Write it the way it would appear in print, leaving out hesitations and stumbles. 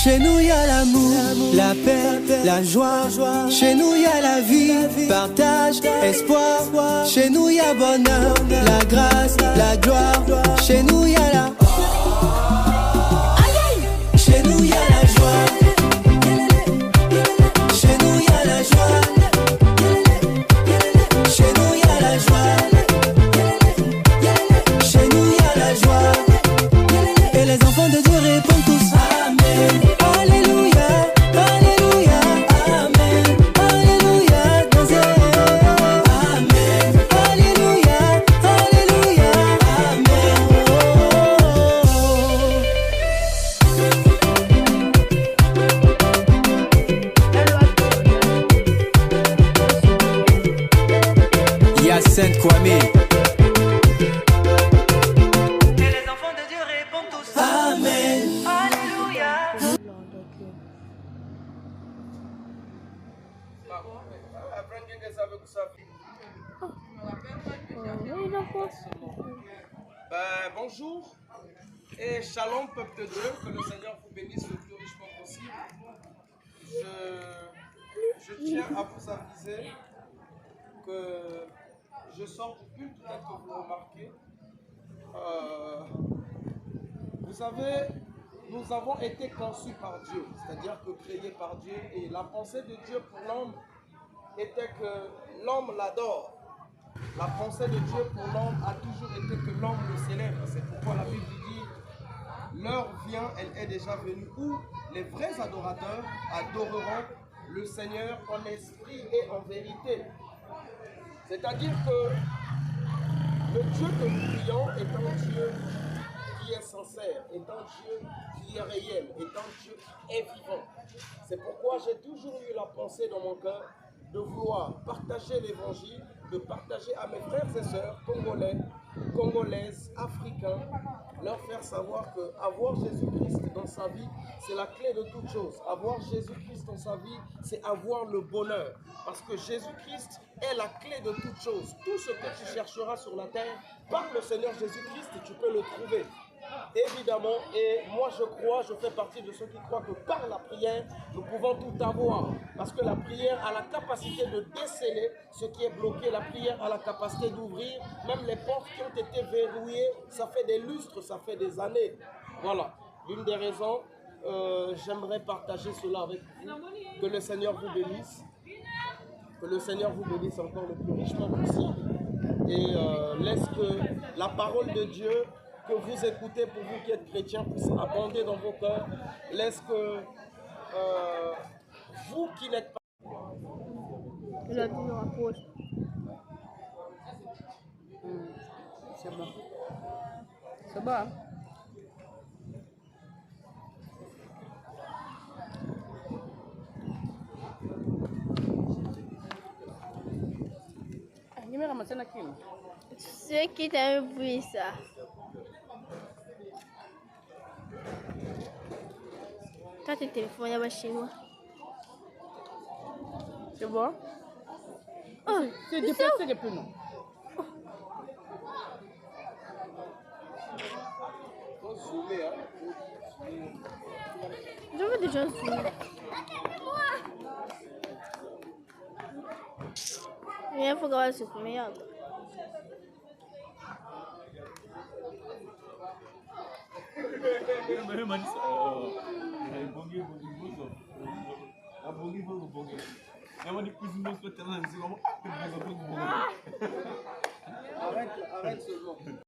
Chez nous y a l'amour, la paix, la joie. Chez nous y a la vie, partage, espoir. Chez nous y a bonheur, la grâce, la gloire. Chez nous y a la... Chez nous y a la joie. Chez nous y a la joie. Chez nous y a la joie. Chez nous y a la joie. Et les enfants de Dieu répondent tous Amen. Alléluia, Alléluia, Amen. Alléluia, dansez. Amen. Alléluia, Alléluia, Amen. Yacine Kwame. Amen. Alléluia. Bonjour et shalom peuple de Dieu, que le Seigneur vous bénisse le plus richement possible. Je tiens à vous aviser que je sors du culte, peut-être que vous le remarquez. Vous savez, nous avons été conçus par Dieu, c'est-à-dire que créés par Dieu, et la pensée de Dieu pour l'homme était que l'homme l'adore. La pensée de Dieu pour l'homme a toujours été que l'homme le célèbre. C'est pourquoi la Bible dit, l'heure vient, elle est déjà venue, où les vrais adorateurs adoreront le Seigneur en esprit et en vérité. C'est-à-dire que le Dieu que nous prions est un Dieu qui est sincère, est un Dieu qui est réel, est un Dieu qui est vivant. C'est pourquoi j'ai toujours eu la pensée dans mon cœur de vouloir partager l'évangile, de partager à mes frères et sœurs congolais, congolaises, africains, leur faire savoir que avoir Jésus-Christ dans sa vie, c'est la clé de toute chose. Avoir Jésus-Christ dans sa vie, c'est avoir le bonheur. Parce que Jésus-Christ est la clé de toute chose. Tout ce que tu chercheras sur la terre, par le Seigneur Jésus-Christ, tu peux le trouver. Évidemment, et moi je crois, je fais partie de ceux qui croient que par la prière, nous pouvons tout avoir. Parce que la prière a la capacité de déceler ce qui est bloqué. La prière a la capacité d'ouvrir même les portes qui ont été verrouillées. Ça fait des lustres, ça fait des années. Voilà, l'une des raisons, j'aimerais partager cela avec vous. Que le Seigneur vous bénisse. Que le Seigneur vous bénisse encore le plus richement possible. Et laisse que la parole de Dieu que vous écoutez, pour vous qui êtes chrétiens, puisse abonder dans vos cœurs. Laisse que vous qui n'êtes pas... Il a dit on rapproche. C'est bon. C'est bon. Ceux qui t'ont vu ça. Toi, tes téléphones, il y a chez moi. C'est bon? Oh, C'est déplacé depuis non? Faut zoomer, hein. je veux déjà zoomer. Il faut qu'on se merde. Arrête seulement.